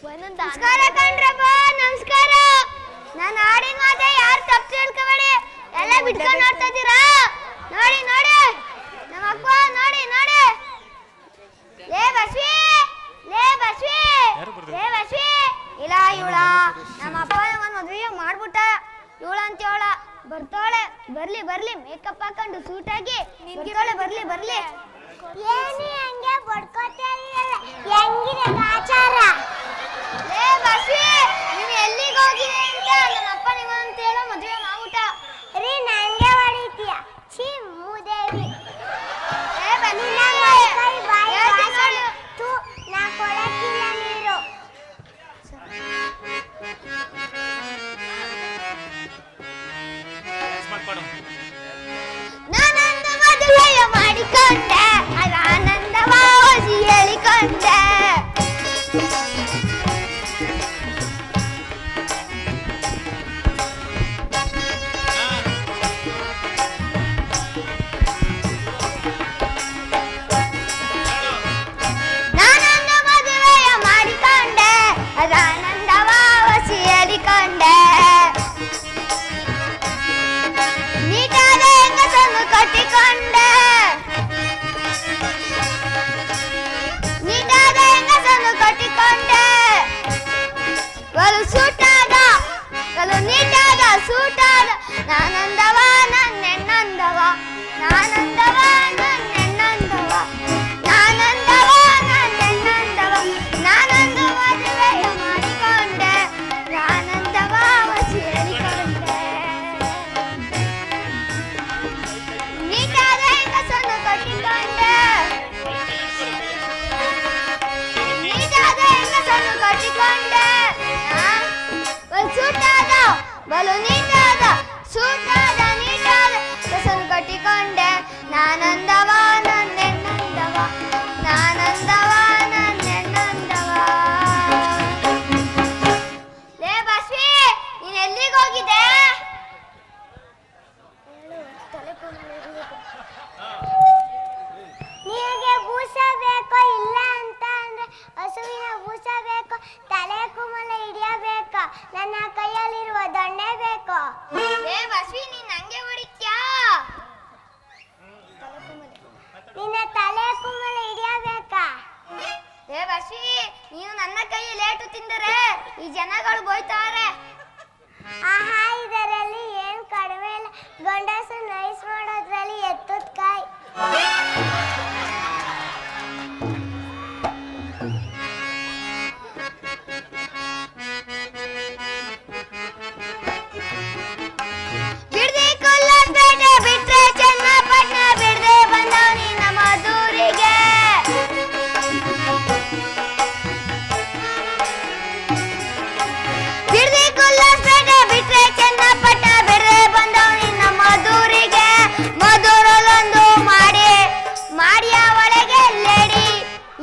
ನಮಸ್ಕಾರ ಕಣ್ರಪ್ಪ, ನಮಸ್ಕಾರ. ನಾನು ಆಡಿನ ಮಾತೆ ಯಾರು ತಪ್ಪು ತಿಳ್ಕೊಬೇಡಿ, ಎಲ್ಲ ಬಿಟ್ಕೊಂಡು ನೋಡ್ತಾ ಇದ್ದೀರಾ. ನೋಡಿ ನೋಡಿ ನಮ್ಮ ಅಪ್ಪ, ನೋಡಿ ನೋಡಿ. ಲೇ ಬಸ್ವಿ, ಲೇ ಬಸ್ವಿ, ಲೇ ಬಸ್ವಿ. ಇಲ್ಲ ಇವಳ ನಮ್ಮ ಅಪ್ಪ ಒಂದು ಮದುವೆ ಮಾಡ್ಬಿಟ್ಟ. ಇವಳ ಅಂತ ಇವಳ ಬರ್ತಾಳೆ, ಬರ್ಲಿ ಬರ್ಲಿ ಮೇಕಪ್ ಹಾಕೊಂಡು ಸೂಟ್ ಆಗಿ ಬರ್ತಾಳೆ, ಬರ್ಲಿ ಬರ್ಲಿ. ಏನಿ ಹಂಗೆ ಬಡ್ಕೋತಾ ಇದೆಯಲ್ಲ, ಹೆಂಗಿದೆ ಆಚಾರ? ಲೇ ಬಸ್ವಿ, ನೀನು ಎಲ್ಲಿಗೆ ಹೋಗಿದೆ ಅಂತ ನಮ್ಮ ಅಪ್ಪ ನಿಮ್ಮಂತ ಹೇಳೋ ಮದುವೆ ಮಾಡ್ಬಿಟ್ಟ. ರೀ ನಂಗೆ ಹೊಡಿತೀಯ, ಛೀ ಮೂದೇವಿ. ಏ ಬನ್ನಿ ಕೈ ಬಾಯಿ ವಾಸನೆ ತೂ, ನಾ ಕೊಡಕ್ಕಿಲ್ಲ ನೀರು. ನಾನೊಂದು ಮದುವೆಯ ಮಾಡಿಕೊಂಡೆ, ಅದು ಆನಂದವ ಹೊಸಿ ಹೇಳಿಕೊಂಡೆ. ನಾನೊಂದು ಮದುವೆಯ ಮಾಡಿಕೊಂಡೆ, ಅದು ಆನಂದವ ಹೊಸಿ ಹೇಳಿಕೊಂಡೆ. ನೀಟಾದ ಹೆಂಗಸನ್ನು ಕಟ್ಟಿಕೊಂಡೆ, ನೀಟಾದ ಹೆಂಗಸನ್ನು ಕಟ್ಟಿಕೊಂಡೆ. ಬಲು ಸೂಟಾದ, ಬಲು ನೀಟಾದ ಸೂಟಾದ. ನಾನಂದವ ನನ್ನೆನ್ನಂದವ, ನಾನಂದವ ನನ್ನೆನ್ನಂದವ, ನಾನಂದವ ನನ್ನೆನ್ನಂದವ. ನಾನೊಂದು ಮದುವೆಯ ಮಾಡಿಕೊಂಡೆ, ನಾನಂದವ ಹೊಸಿ ಹೇಳಿಕೊಂಡೆ. ನೀಟಾದ ಹೆಂಗಸನ್ನು ಕಟ್ಟಿಕೊಂಡೆ, ನೀಟಾದ ಹೆಂಗಸನ್ನು ಕಟ್ಟಿಕೊಂಡೆ. ಬಲು ಸೂಟಾದ, ಬಲು ನೀಟಾದ ಸೂಟಾದ ನೀಟಾದ ಹೆಂಗಸನ್ನು ಕಟ್ಟಿಕೊಂಡೆ. ನಾನಂದವ ನನ್ನೆನ್ನಂದವ, ನಾನಂದವ ನನ್ನೆನ್ನಂದವ. ಲೇ ಬಸ್ವಿ, ನೀನ್ ಎಲ್ಲಿಗೆ ಹೋಗಿದೆ? ನಿನಗೆ ಬೂಸ ಬೇಕೋ ಇಲ್ಲ ಅಂತ ಅಂದ್ರೆ ಹಸುವಿನ ಬೂಸ ಬೇಕೋ, ತಲೆ ಕುಮಲ ಹಿಡಿಯಬೇಕೋ, ನನ್ನ ಕೈಯಲ್ಲಿರುವ ದೊಣ್ಣೆ ಬೇಕೋ? ಲೇ ಬಸ್ವಿ, ನೀನ್ ನಂಗೆ ಹೊಡಿತ್ಯಾ? ನಿನ್ನ ತಲೆ ಕುಮಲ ಹಿಡಿಯಬೇಕಾ? ಲೇ ಬಸ್ವಿ, ನೀನು ನನ್ನ ಕೈಯಲ್ಲಿ ಲೇಟು ತಿಂದರೆ ಈ ಜನಗಳು ಬೋಯ್ತಾರೆ. ಆಹಾ, ಇದರಲ್ಲಿ ಏನ್ ಕಡಿಮೆ ಇಲ್ಲ. ಗಂಡಸು ನೈಸ್ ಮಾಡೋದ್ರಲ್ಲಿ ಎತ್ತದ ಕಾಯಿ. ಬಿಡ್ದೆ ಕೊಲ್ಲಪೇಟೆ ಬಿಟ್ರೆ ಚನ್ನಪಟ್ಟಣ, ಬಿಡ್ದೆ ಬಂದವನಿ ನಮ್ಮ ದೂರಿಗೆ. ಬಿಡ್ದೆ ಕೊಲ್ಲಪೇಟೆ ಬಿಟ್ರೆ ಚನ್ನಪಟ್ಟಣ, ಬಿಡ್ದೆ ಬಂದವನಿ ನಮ್ಮ ದೂರಿಗೆ. ಮಧುರಲ್ಲೊಂದು ಮಾಡಿ, ಮಾಡಿಯ ಒಳಗೆ ಲೇಡಿ,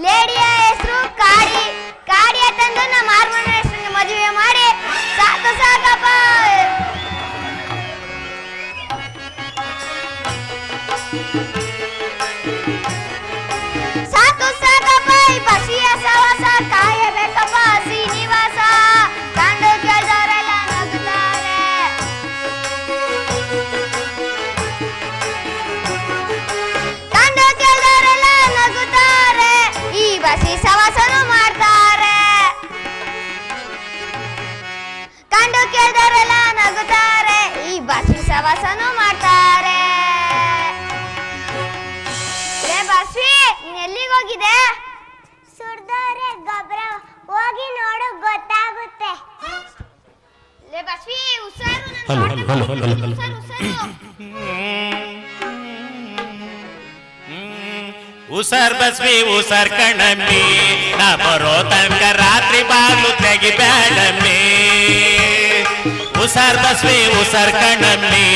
ಲೇಡಿಯ ಹೆಸರು ಕಾಡಿ, ಕಾಡಿಯ ತಂದು ನಮ್ಮ ಹಾರ್ಮೋನ್ ಹೆಸರಿಗೆ ಮದುವೆ ಮಾಡಿ. ಸಾಕು ಸಾಕಪ್ಪ, ಸಾಕು ಸಾಕಪ್ಪ ಈ ಬಸಿಯ ಸವಾಸ, ಕಾಯಬೇಕಪ್ಪ ಶ್ರೀನಿವಾಸ. ಕಂಡು ಕೇಳಿದವರೆಲ್ಲ ನಗುತ್ತಾರೆ, ಕಂಡು ಕೇಳಿದವರೆಲ್ಲ ನಗುತ್ತಾರೆ. ಈ ಬಸಿ ಸವಾಸನು ಮಾಡ್ತಾರೆ, ಕಂಡು ಕೇಳಿದವರೆಲ್ಲ ನಗುತ್ತಾರೆ. ಈ ಬಸಿ ಸವಾಸನು ಮಾಡ್ತಾರೆ. ಲೇ ಬಸ್ವಿ, ನೀನ್ ಎಲ್ಲಿಗೆ ಹೋಗಿದೆ? ಸುಡ್ದವ್ರೆ ಗೊಬ್ಬರ, ಹೋಗಿ ನೋಡು ಗೊತ್ತಾಗುತ್ತೆ. ಲೇ ಬಸ್ವಿ, ಹುಷಾರು, ನನ್ನ ಹಲೋ, ತೋಟಕ್ಕೆ ಹಲೋ, ಹಲೋ, ಹಲೋ, ಹುಷಾರು, ಹಲೋ. ಹುಷಾರು. ಉಸರ್ ಬಸ್ವಿ ಉಸರ್ ಕಣಮ್ಮಿ, ನಾ ಬರೋ ತನಕ ರಾತ್ರಿ ಬಾಗ್ಲು ತೆಗಿಬೇಡಮ್ಮಿ. ಉಸರ್ ಬಸ್ವಿ ಉಸರ್ ಕಣಮ್ಮಿ,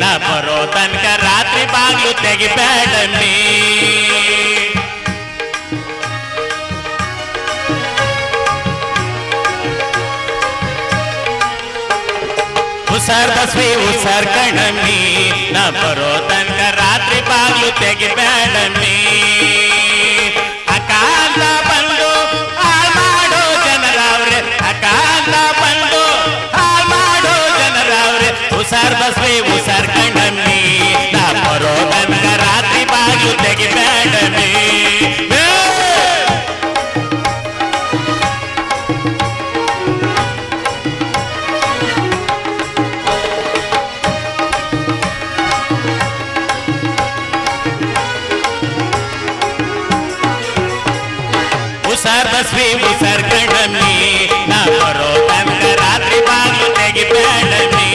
ನಾ ಬರೋ ತನಕ ರಾತ್ರಿ ಬಾಗ್ಲು ತೆಗಿಬೇಡಮ್ಮಿ. ಉಸರ್ ಬಸ್ವಿ ಉಸರ್ ಕಣಮ್ಮಿ, ನಾ ಬರೋ ತನಕ ರಾತ್ರಿ ಬಾಗ್ಲು ತೆಗಿಬೇಡಮ್ಮಿ. ಅಕಾಲ ಬಂದು ಹಾಳ್ ಮಾಡೋ ಜನರವ್ರೆ, ಬಸ್ವಿ ಉಸರ್ಕಣಮಿ ನಾ ಬರೋ ತನಕ ರಾತ್ರಿ ಬಾಗಿಲು ತೆಗಿಬೇಡಮಿ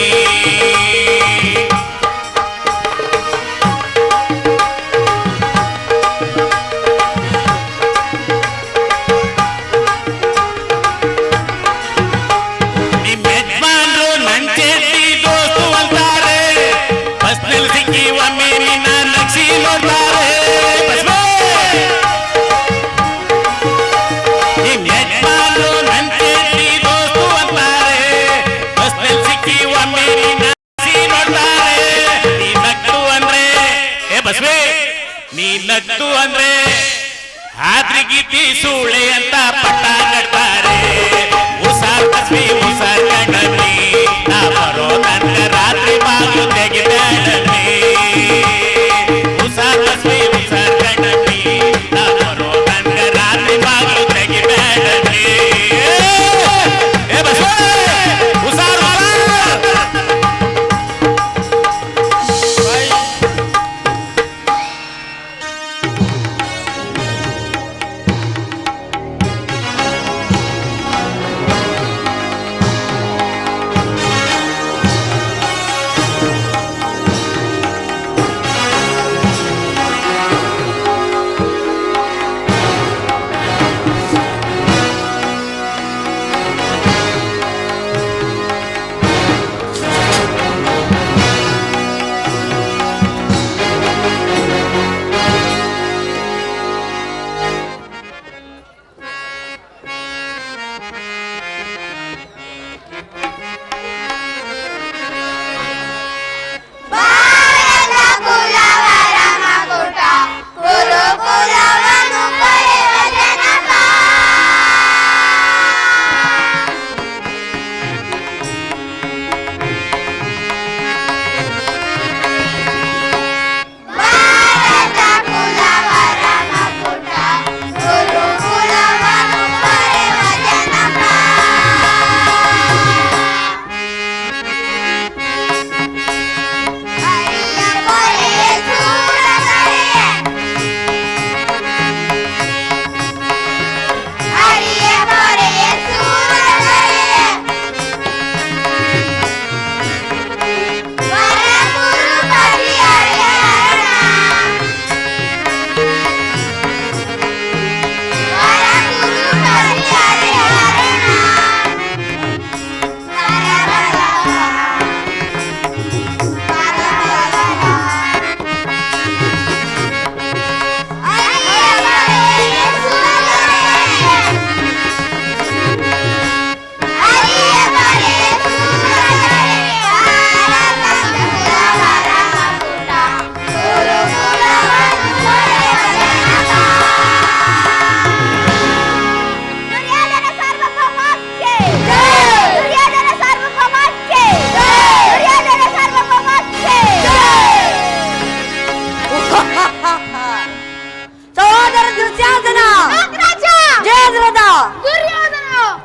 ನಿಮ್ಮ ಯಜಮಾನ್ರು ನನ್ ಚೇತಿ ದೋಸ್ತು ಅಂತಾರೆ ಬಸ್ನಲ್ಲಿ ಸಿಕ್ಕಿ ಒಮ್ಮೆ ನಿನ್ನ ನಕ್ಷಿ ನೋಡ್ತಾರೆ ನಿಮ್ ಯಜಮಾನ್ರು ನನ್ ಚೇತಿ ದೋಸ್ತು ಅಂತಾರೆ ಬಸ್ನಲ್ಲಿ ಸಿಕ್ಕಿ ಒಮ್ಮೆ ನಿನ್ನ ನಕ್ಷಿ ನೋಡ್ತಾರೆ ನೀ ನಗ್ತು ಅಂದ್ರೆ ಬಸ್ವೇ ನೀ ನಗ್ತು ಅಂದ್ರೆ ಆದ್ರಿ ಗೀತಿ ಸೂಳೆ ಅಂತ ಪಟ್ಟ ಕಟ್ತಾರೆ ಉಸಾರ್ ಬಸ್ವಿ ಉಸಾರ್ ಕಣ್ಣಿ ನಾ ಬರೋ ತನಕ ರಾತ್ರಿ ಬಾಗಿಲು ತೆಗಿಬೇಡಮಿ ಉಸಾರ್ ಬಸ್ವಿ ಉಸಾರ್ ಕಣ್ಣಿ ನಾ ಬರೋ ತನಕ ರಾತ್ರಿ ಬಾಗಿಲು ತೆಗಿಬೇಡಮಿ ಬಸ್ವೇ ಉಸಾರ್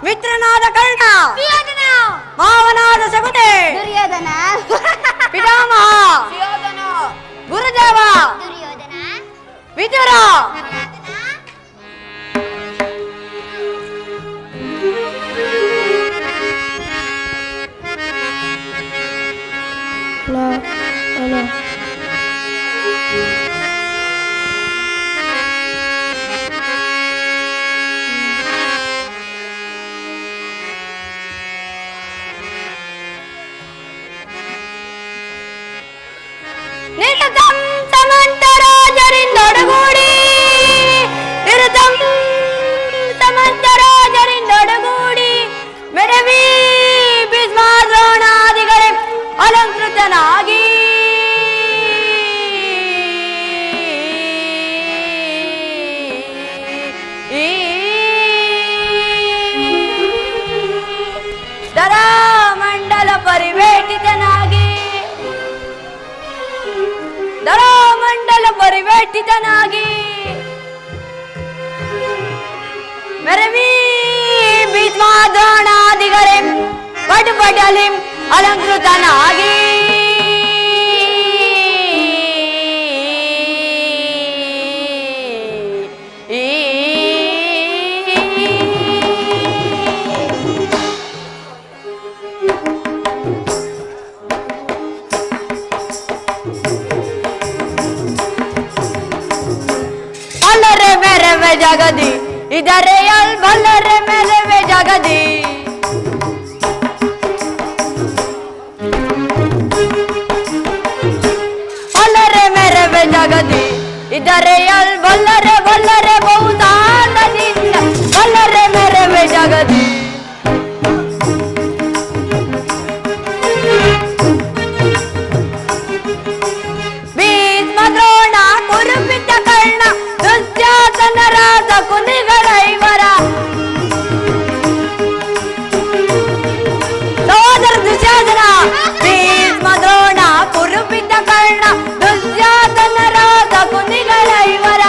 ಮಿತ್ರನಾದ ಕರ್ಣ, ಮಾವನಾದ ಸಗುಣೆ, ದುರ್ಯೋಧನ, ಪಿತಾಮಹ, ಗುರುದೇವ, ವಿದುರ, ನಿರತಂ ಸಮಂತರಾಜರಿಂದೊಡಗೂಡಿ ನಿರತಂ ಸಮಂತರಾಜರಿಂದೊಡಗೂಡಿ ಮೆಡವಿ ಭೀಷ್ಮಾದ್ರೋಣಾದಿಗಳೇ ಅಲಂಕೃತನಾಗಿ ದರಾಮಂಡಲ ಪರಿವೇಟಿತನಾಗಿ ದರಾಮಂಡಲ ಪರಿವೇಟಿತನಾಗಿ ಮೆರವಿ ಭೀಷ್ಮಾದ್ರೋಣಾದಿಗಳೇ ಪಟುಪಟಲಿ ಅಲಂಕೃತನಾಗಿ ಈ ಜಗದಿ ಇದರೇ ಬಲ್ಲರೆ ಮೆರವೆ ಜಗದಿ ಬಲ್ಲರೆ ಮೆರವೆ ಜಗದಿ ಇದರೇ ಬಲ್ಲರೆ ಬಲ್ಲರೆ ಬಹುದಾನದಿಂದ ಬಲ್ಲರೆ ಮೆರವೆ ಜಗದಿ ಭೀಷ್ಮದ್ರೋಣ ಕುರುಪಿತ ಕರ್ಣ ದುಶ್ಯಾಸನರಾದ ಕುನಿಗಳ ಇವರ ಸಹೋದರ ದುಶ್ಯಾಸನ ಭೀಷ್ಮದ್ರೋಣ ಕುರುಪಿತ ಕರ್ಣ ದುಶ್ಯಾಸನರಾದ ಕುನಿಗಳ ಇವರ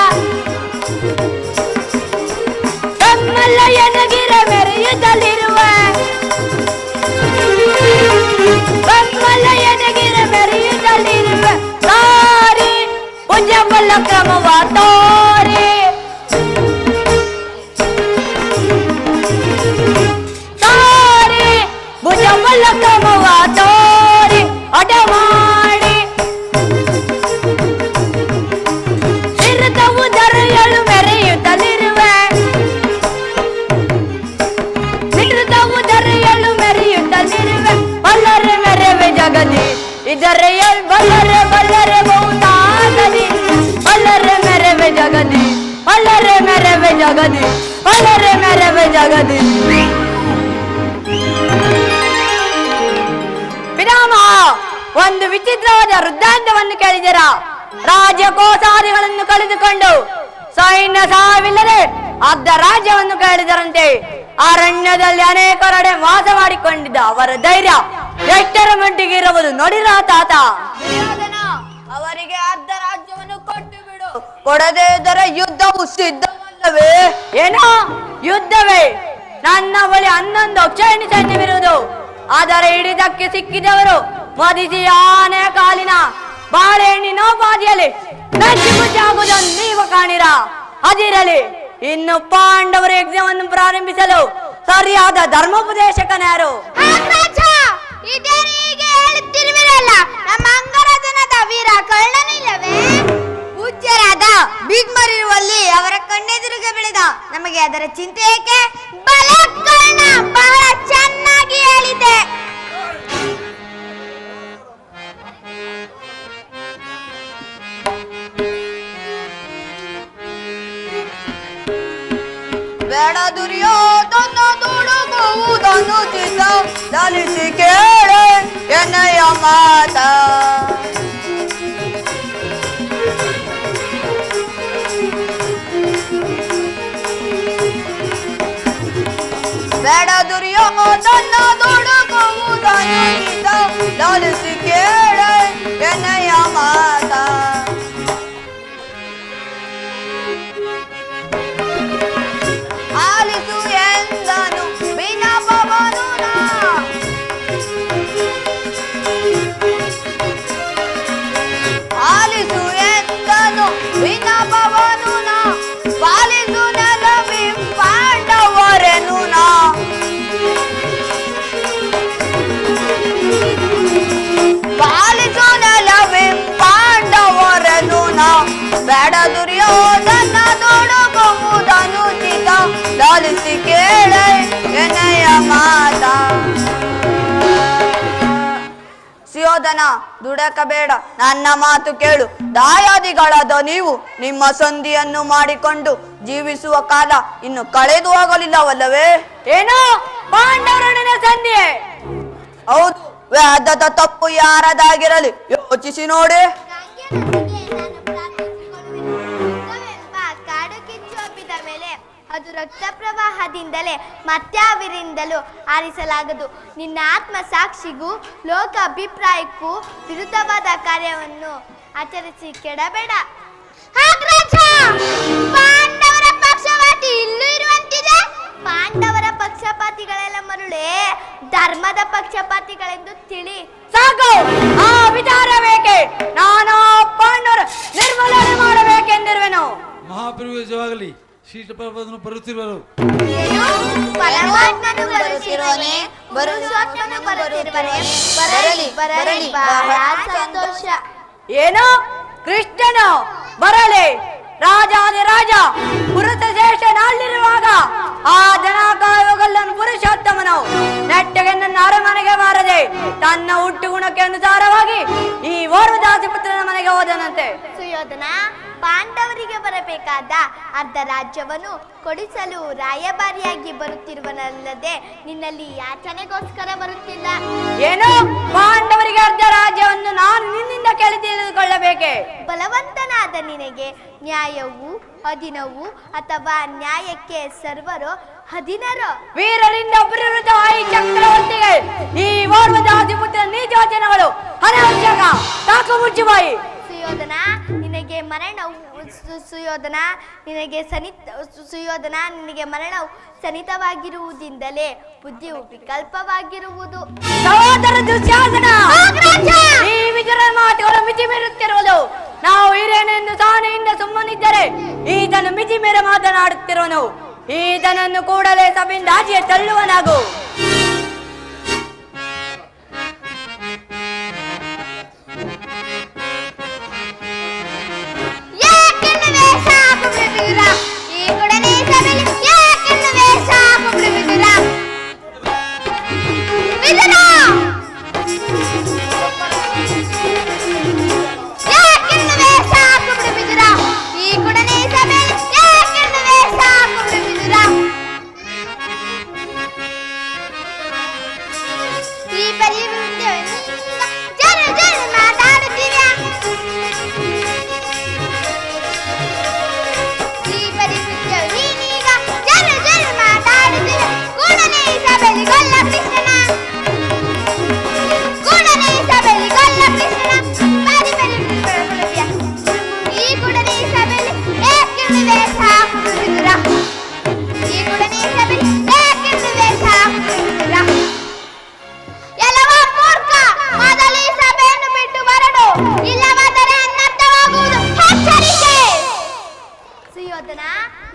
ಕಮ್ಮಲ್ಲಯ್ಯನಗಿರ ಮೆರೆಯುತ್ತಲಿರುವ ಕಮ್ಮಲ್ಲಯ್ಯನಗಿರ ಮೆರೆಯುತ್ತಲಿರುವ ತಾರಿ ಪುಂಜಬಲ್ಲ ಕ್ರಮವ ತೋರಿ ತಾರಿ ಭುಜಬಲ್ಲ ಕ್ರಮವ ತೋರಿ ಅಡ ಮಾಡಿ ಇರುತ್ತವು ದರೆಯಳು ಮೆರೆಯುತ್ತಲಿರುವೆ ಇರುತ್ತವು ದರೆಯಳು ಮೆರೆಯುತ್ತಲಿರುವೆ ಬಲ್ಲರೆ ಮೆರವೆ ಜಗದಿ ಇದರೇ ಬಲ್ಲರೆ ಬಲ್ಲರೆ ಬಹುದಾಗದಿ ಬಲ್ಲರೆ ಮೆರವೆ ಜಗದಿ ಬಲ್ಲರೆ ಮೆರವೆ ಜಗದಿ ಬಲ್ಲರೆ ಮೆರವೆ ಜಗದಿ ಪಿತಾಮಹ ಒಂದು ವಿಚಿತ್ರವಾದ ವೃತ್ತಾಂತವನ್ನು ಕೇಳಿದರ ರಾಜಕೋಸಾದಿಗಳನ್ನು ಕಳೆದುಕೊಂಡು ಸೈನ್ಯ ಸಾವಿಲ್ಲದೆ ಅರ್ಧ ರಾಜ್ಯವನ್ನು ಕೇಳಿದರಂತೆ ಅರಣ್ಯದಲ್ಲಿ ಅನೇಕರಡೆ ವಾಸ ಮಾಡಿಕೊಂಡಿದ್ದ ಅವರ ಧೈರ್ಯ ಎಷ್ಟರ ಮಟ್ಟಿಗೆ ಇರುವುದು ನೋಡಿರ ತಾತ ಅವರಿಗೆ ಅರ್ಧ ರಾಜ್ಯವನ್ನು ಕೊಟ್ಟು ಬಿಡು ಕೊಡದೇ ಇದ್ದರೆ ಯುದ್ಧವು ಸಿದ್ಧವಲ್ಲವೇ ಏನೋ ಯುದ್ಧವೇ ನನ್ನ ಬಳಿ 11 ಅಕ್ಷಯಣಿ ಸೈನ್ಯವಿರುವುದು ಆದರೆ ಹಿಡಿದಕ್ಕೆ ಸಿಕ್ಕಿದವರು ಮದಿಸಿ ಆನೆ ಕಾಲಿನ ಬಾಳೆಹಣ್ಣಿನ ಬಾದಿಯಲ್ಲಿ ನಚ್ಚಿಗುಜ್ಜಾಗುವುದನ್ನು ನೀವು ಕಾಣಿರ ಅದಿರಲಿ ಇನ್ನು ಪಾಂಡವರ ಯಜ್ಞವನ್ನು ಪ್ರಾರಂಭಿಸಲು ಸರಿಯಾದ ಧರ್ಮೋಪದೇಶಕನ್ಯಾರು ಹೇಳುತ್ತಿರುವಿರಲ್ಲ ನಮ್ಮ ಅಂಗರಾಜನಾದ ವೀರ ಕರ್ಣನಿಲ್ಲವೇ ಪೂಜ್ಯರಾದ ಭೀಷ್ಮರಿರುವಲ್ಲಿ ಅವರ ಕಣ್ಣೆದುರಿಗೆ ಬೆಳೆದ ನಮಗೆ ಅದರ ಚಿಂತೆ ಏಕೆ ಬಲ ಕರ್ಣ ಬಹಳ ಚೆನ್ನಾಗಿ ಹೇಳಿದೆ ಬೇಡ ದುರ್ಯೋಧನ ದುಡುಗುವುದನ್ನು ಚಿತ್ತ ಲಾಲಿಸಿ ಕೇಳೆ ಎನ್ನಯ್ಯ ಮಾತ ಬೇಡ ದುರ್ಯೋಧನ ದುಡುಗುವುದನ್ನು ಚಿತ್ತ ಲಾಲಿಸಿ ಕೇಳೆ ಎನ್ನಯ್ಯ ಮಾತ ಆಲಿಸು ಎಂದನು ವಿನಪವನು ಆಲಿಸು ಎಂದನು ವಿನಪವನು ಪಾಲಿಸು ನೆಲವಿ ಪಾಂಡವರೆನು ಪಾಲಿಸು ನೆಲವಿ ಪಾಂಡವರೆನು ಬೇಡ ದುರ್ಯೋಧನ ತೊಡಗುವುದನು ಚಿತ ಲಾಲಿಸಿ ಕೇಳೆ ಎನ್ನಯ್ಯ ಮಾತ ಸುಯೋಧನ ದುಡಕಬೇಡ ನನ್ನ ಮಾತು ಕೇಳು ದಾಯಾದಿಗಳಾದ ನೀವು ನಿಮ್ಮ ಸಂಧಿಯನ್ನು ಮಾಡಿಕೊಂಡು ಜೀವಿಸುವ ಕಾಲ ಇನ್ನು ಕಳೆದು ಹೋಗಲಿಲ್ಲವಲ್ಲವೇ ಏನೋ ಪಾಂಡವರೊಡನೆ ಸಂಧಿ ಹೌದು ವೇದದ ತಪ್ಪು ಯಾರದಾಗಿರಲಿ ಯೋಚಿಸಿ ನೋಡಿ ಕಾಡು ಕಿಚ್ಚು ಹಬ್ಬಿದ ಮೇಲೆ ಅದು ರಕ್ತ ಪ್ರವಾಹದಿಂದಲೇ ಮತ್ಯಾವಿರಿಂದಲೂ ಆರಿಸಲಾಗದು ನಿನ್ನ ಆತ್ಮ ಸಾಕ್ಷಿಗೂ ಲೋಕ ಅಭಿಪ್ರಾಯಕ್ಕೂ ವಿರುದ್ಧವಾದ ಕಾರ್ಯವನ್ನು ಆಚರಿಸಿ ಕೆಡಬೇಡ ಪಾಂಡವರ ಪಕ್ಷಪಾತಿ ಇಲ್ಲೂ ಇರುವಂತಿದೆ ಪಾಂಡವರ ಪಕ್ಷಪಾತಿಗಳೆಲ್ಲ ಮರುಳೆ ಧರ್ಮದ ಪಕ್ಷಪಾತಿಗಳೆಂದು ತಿಳಿ ಸಾಕು ಆ ವಿಚಾರ ಬೇಕೆ ನಾನು ಪಾಂಡವರ ನಿರ್ಮೂಲನೆ ಮಾಡಬೇಕೆಂದಿರುವೆನು ಮಹಾಪ್ರವೇಶವಾಗಲಿ ಶೀತ ಪರ್ವತನು ಬರುತ್ತಿರುವರು ಪರಮಾತ್ಮನು ಬರುತ್ತಿರುವನೆ ಬರುವನು ಬರುತ್ತಿರುವನೆ ಬರಲಿ ಬರಲಿ ಬಹಳ ಸಂತೋಷ ಏನು ಕೃಷ್ಣನು ಬರಲಿ ರಾಜಾದಿರಾಜ ಪುರುಷ ಶ್ರೇಷ್ಠನಲ್ಲಿರುವಾಗ ಆ ದನ ಕಾಯುವಗಲ್ಲನ್ನು ಪುರುಷೋತ್ತಮನು ನೆಟ್ಟಗೆ ನನ್ನ ಅರಮನೆಗೆ ಬಾರದೆ ತನ್ನ ಹುಟ್ಟು ಗುಣಕ್ಕೆ ಅನುಸಾರವಾಗಿ ಈ ಓರ್ವ ದಾಸಿಪುತ್ರನ ಮನೆಗೆ ಹೋದನಂತೆ. ಸುಯೋಧನ, ಪಾಂಡವರಿಗೆ ಬರಬೇಕಾದ ಅರ್ಧ ರಾಜ್ಯವನ್ನು ಕೊಡಿಸಲು ರಾಯಭಾರಿಯಾಗಿ ಬರುತ್ತಿರುವನಲ್ಲದೆ ನಿನ್ನಲ್ಲಿ ಯಾಚನೆಗೋಸ್ಕರ ಬರುತ್ತಿಲ್ಲ. ಏನು? ಪಾಂಡವರಿಗೆ ಅರ್ಧ ರಾಜ್ಯವನ್ನು ನಾನು ನಿನ್ನಿಂದ ಕೇಳಿ ತಿಳಿದುಕೊಳ್ಳಬೇಕೆ? ಬಲವಂತನಾದ ನಿನಗೆ ನ್ಯಾಯವು ಅಧೀನವು ಅಥವಾ ನ್ಯಾಯಕ್ಕೆ ಸರ್ವರೋ ಅಧೀನರೋ? ವೀರರಿಂದ ಅಪರಿವೃತವಾಯಿ ಚಕ್ರವರ್ತಿಗೆ ಈ ಓರ್ವ ದಾಸಿಪುತ್ರ ನೀಚವಚನಗಳು ಅನಾವಶ್ಯಕ. ತಾಕು ಮುಚ್ಚುಬಾಯಿ. ಸುಯೋಧನ, ನಿನಗೆ ಮರಣವು ಸುಯೋಧನ ನಿನಗೆ ಮರಣವು ಸನಿತವಾಗಿರುವುದಿಂದಲೇ ಬುದ್ಧಿಯು ವಿಕಲ್ಪವಾಗಿರುವುದು. ಸಹೋದರ ದುಶ್ಯಾಸನ, ಈ ವಿದುರ ಮಾತುಗಳು ಮಿತಿ ಮೀರುತ್ತಿರುವುದು. ನಾವು ಹಿರಿಯನೆಂದು ಸಹನೆಯಿಂದ ಸುಮ್ಮನಿದ್ದರೆ ಈತನು ಮಿತಿ ಮೀರ ಮಾತನಾಡುತ್ತಿರುವನು. ಈತನನ್ನು ಕೂಡಲೇ ಸಭೆಯಿಂದ ಆಚೆಗೆ ತಳ್ಳುವನಾಗು.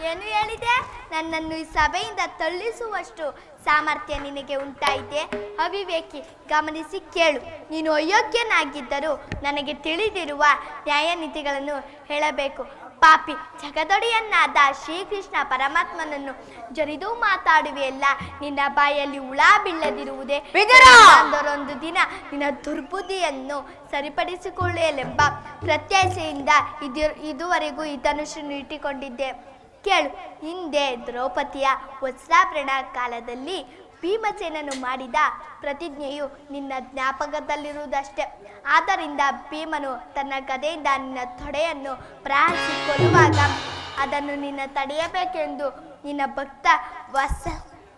ಏನು ಹೇಳಿದೆ? ನನ್ನನ್ನು ಈ ಸಭೆಯಿಂದ ತಳ್ಳಿಸುವಷ್ಟು ಸಾಮರ್ಥ್ಯ ನಿನಗೆ ಉಂಟಾಯಿತೆ? ಅವಿವೇಕಿ, ಗಮನಿಸಿ ಕೇಳು. ನೀನು ಅಯೋಗ್ಯನಾಗಿದ್ದರೂ ನನಗೆ ತಿಳಿದಿರುವ ನ್ಯಾಯ ನೀತಿಗಳನ್ನು ಹೇಳಬೇಕು. ಪಾಪಿ ಜಗದೊಡೆಯನ್ನಾದ ಶ್ರೀಕೃಷ್ಣ ಪರಮಾತ್ಮನನ್ನು ಜರಿದು ಮಾತಾಡುವೆಯಲ್ಲ, ನಿನ್ನ ಬಾಯಲ್ಲಿ ಹುಳ ಬೀಳದಿರುವುದೇ? ಒಂದೊಂದು ದಿನ ನಿನ್ನ ದುರ್ಬುದ್ಧಿಯನ್ನು ಸರಿಪಡಿಸಿಕೊಳ್ಳಲೆಂಬ ಪ್ರತ್ಯಾಶೆಯಿಂದ ಇದುವರೆಗೂ ಈ ಧನುಷನ್ನು ಇಟ್ಟುಕೊಂಡಿದ್ದೆ. ಕೇಳು, ಹಿಂದೆ ದ್ರೌಪದಿಯ ವಸ್ತ್ರಾಭರಣ ಕಾಲದಲ್ಲಿ ಭೀಮಸೇನನು ಮಾಡಿದ ಪ್ರತಿಜ್ಞೆಯು ನಿನ್ನ ಜ್ಞಾಪಕದಲ್ಲಿರುವುದಷ್ಟೇ. ಆದ್ದರಿಂದ ಭೀಮನು ತನ್ನ ಗದೆಯಿಂದ ನಿನ್ನ ತೊಡೆಯನ್ನು ಪ್ರಹಾರಿಸಿಕೊಳ್ಳುವಾಗ ಅದನ್ನು ನಿನ್ನ ತಡೆಯಬೇಕೆಂದು ನಿನ್ನ ಭಕ್ತ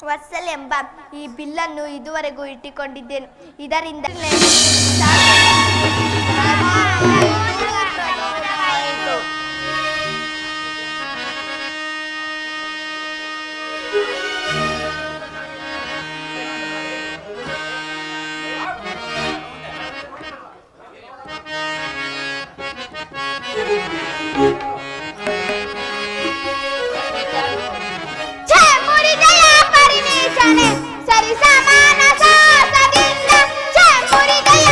ವತ್ಸಲ್ ಎಂಬ ಈ ಬಿಲ್ಲನ್ನು ಇದುವರೆಗೂ ಇಟ್ಟುಕೊಂಡಿದ್ದೇನೆ. ಇದರಿಂದ ಸರಿ ಸಮಾನ ಸಾಸದಿಂದ ಚಮುರಿದಯ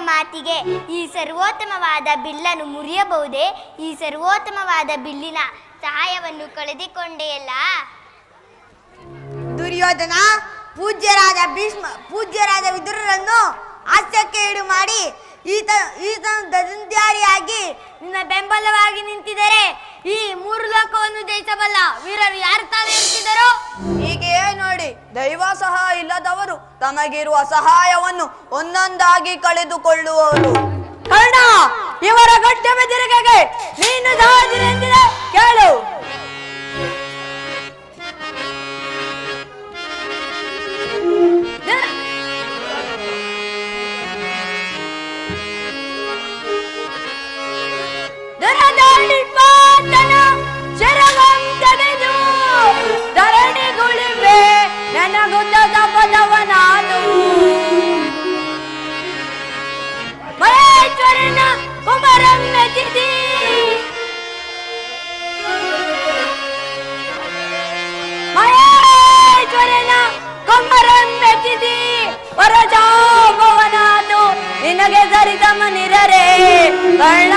ಮಾತಿಗೆ ಈ ಸರ್ವೋತ್ತಮವಾದ ಬಿಲ್ಲನ್ನು ಮುರಿಯಬಹುದೇ? ಈ ಸರ್ವೋತ್ತಮವಾದ ಬಿಲ್ಲಿನ ಸಹಾಯವನ್ನು ಕಳೆದುಕೊಂಡೆಯಲ್ಲ. ದುರ್ಯೋಧನ ಪೂಜ್ಯರಾದ ವಿದುರರನ್ನು ಹಾಸ್ಯಕ್ಕೆ ಈಡು ಮಾಡಿ ಈತನು ದಂಧ್ಯಾರಿಯಾಗಿ ನಿನ್ನ ಬೆಂಬಲವಾಗಿ ನಿಂತಿದರೆ ಈ 3 ಲೋಕವನ್ನು ಜಯಿಸಬಲ್ಲ ವೀರರು ಯಾರು ತಾನೇ ಇರ್ತಿದ್ದರು? ಹೀಗೆಯೇ ನೋಡಿ, ದೈವ ಸಹಾಯ ಇಲ್ಲದವರು ತಮಗಿರುವ ಸಹಾಯವನ್ನು ಒಂದೊಂದಾಗಿ ಕಳೆದುಕೊಳ್ಳುವವರು. ಕರ್ಣ, ಇವರ ಗಡ್ಡ ಬೆದರಿಕೆಗೆ ನೀನು ಸಹೋದರಿಯೆಂದಿದೆ ಕೇಳು. ಶರವಂ ತೆಗೆದು ಧರಣಿಗುಳಿವೆ ನನಗುದ್ದದ ಪದವನಾದು. ಮಹೇಶ್ವರನ ಕುಮರಂ ಮೆಚ್ಚಿದಿ ವರಜಾಪವನಾದು ನಿನಗೆ ಸರಿದಮನಿರರೆ ಕರ್ಣ.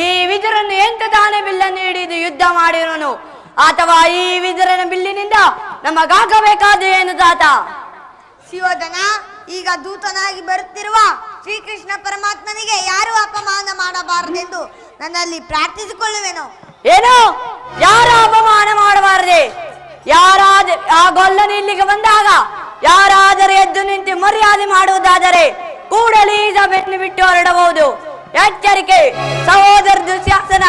ಈ ವಿದುರನ್ನು ಎಂತ ತಾನೇ ಬಿಲ್ಲನ್ನು ಹಿಡಿದು ಯುದ್ಧ ಮಾಡಿರೋನು, ಅಥವಾ ಈ ವಿದುರನ ಬಿಲ್ಲಿನಿಂದ ನಮಗಾಗಬೇಕಾದ ಏನು ತಾತ? ಶಿವೋಧನ, ಈಗ ದೂತನಾಗಿ ಬರುತ್ತಿರುವ ಶ್ರೀಕೃಷ್ಣ ಪರಮಾತ್ಮನಿಗೆ ಯಾರು ಅಪಮಾನ ಮಾಡಬಾರದೆಂದು ನನ್ನಲ್ಲಿ ಪ್ರಾರ್ಥಿಸಿಕೊಳ್ಳುವೆನು. ಏನು? ಯಾರ ಅಪಮಾನ ಮಾಡಬಾರದೆ? ಆ ಗೊಲ್ಲನು ಇಲ್ಲಿಗೆ ಬಂದಾಗ ಯಾರಾದರೂ ಎದ್ದು ನಿಂತು ಮರ್ಯಾದೆ ಮಾಡುವುದಾದರೆ ಕೂಡಲೇ ಈ ಸಭೆಯನ್ನು ಬಿಟ್ಟು ಹೊರಡಬಹುದು. ಎಚ್ಚರಿಕೆ, ಸಹೋದರ ದುಶ್ಯಾಸನ,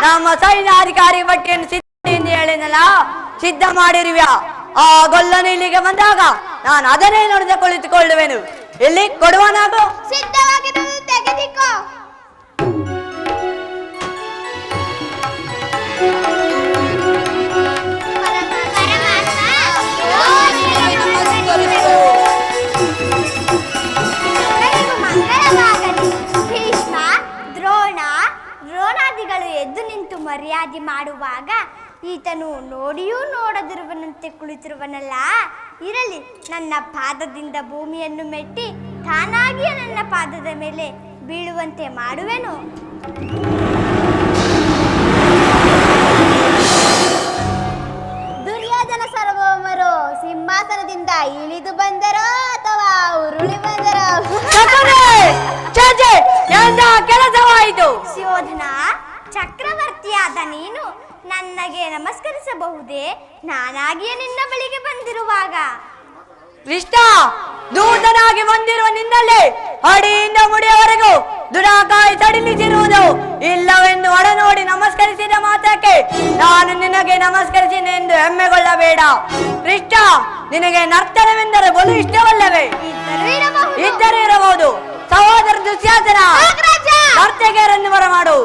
ನಮ್ಮ ಸೈನ್ಯಾಧಿಕಾರಿ ಬಟ್ಟೆಯನ್ನು ಸಿದ್ಧ ಎಂದು ಹೇಳಿನಲ್ಲ, ಸಿದ್ಧ ಮಾಡಿರುವ್ಯಾ? ಆ ಗೊಲ್ಲನು ಇಲ್ಲಿಗೆ ಬಂದಾಗ ನಾನು ಅದನ್ನೇ ನೋಡಿದ ಕುಳಿತುಕೊಳ್ಳುವೆನು. ಇಲ್ಲಿ ಕೊಡುವನಾಗು. ಸಿದ್ಧವಾಗಿರುವುದು ತೆಗೆದಿಕೋ. ಭೀಷ್ಮ, ದ್ರೋಣಾದಿಗಳು ಎದ್ದು ನಿಂತು ಮರ್ಯಾದೆ ಮಾಡುವಾಗ ಈತನು ನೋಡಿಯೂ ನೋಡದಿರುವನಂತೆ ಕುಳಿತಿರುವನಲ್ಲ. ಇರಲಿ, ನನ್ನ ಪಾದದಿಂದ ಭೂಮಿಯನ್ನು ಮೆಟ್ಟಿ ತಾನಾಗಿಯೇ ನನ್ನ ಪಾದದ ಮೇಲೆ ಬೀಳುವಂತೆ ಮಾಡುವೆನು. ದುರ್ಯೋಧನ ಸಾರ್ವಭೌಮರು ಸಿಂಹಾಸನದಿಂದ ಇಳಿದು ಬಂದರೋ ಅಥವಾ ಉರುಳಿ ಬಂದರೋ? ಕೆಲಸವಾಯಿತು. ಶಿವೋಧನ, ಚಕ್ರವರ್ತಿಯಾದ ನೀನು ನನಗೆ ನಮಸ್ಕರಿಸಬಹುದೇ? ನಾನಾಗಿಯೇ ನಿನ್ನ ಬಳಿಗೆ ಬಂದಿರುವಾಗ. ಕೃಷ್ಣ, ದೂತನಾಗಿ ಬಂದಿರುವ ನಿನ್ನಲ್ಲೇ ಅಡಿಯಿಂದ ಮುಡಿಯವರೆಗೂ ದುರಾಕಾಯಿ ಸಡಿಲಿಸಿರುವುದು ಇಲ್ಲವೆಂದು ಒಡ ನೋಡಿ ನಮಸ್ಕರಿಸಿದ ಮಾತ್ರಕ್ಕೆ ನಾನು ನಿನಗೆ ನಮಸ್ಕರಿಸಿನೆಂದು ಹೆಮ್ಮೆಗೊಳ್ಳಬೇಡ. ಕೃಷ್ಣ, ನಿನಗೆ ನರ್ತನವೆಂದರೆ ಬಲು ಇಷ್ಟವಲ್ಲವೇ? ಇದ್ದರೂ ಇರಬಹುದು. ಸಹೋದರ ದುಶ್ಯಾಸನ, ನರ್ತಕಿಯರನ್ನು ಬರಮಾಡು.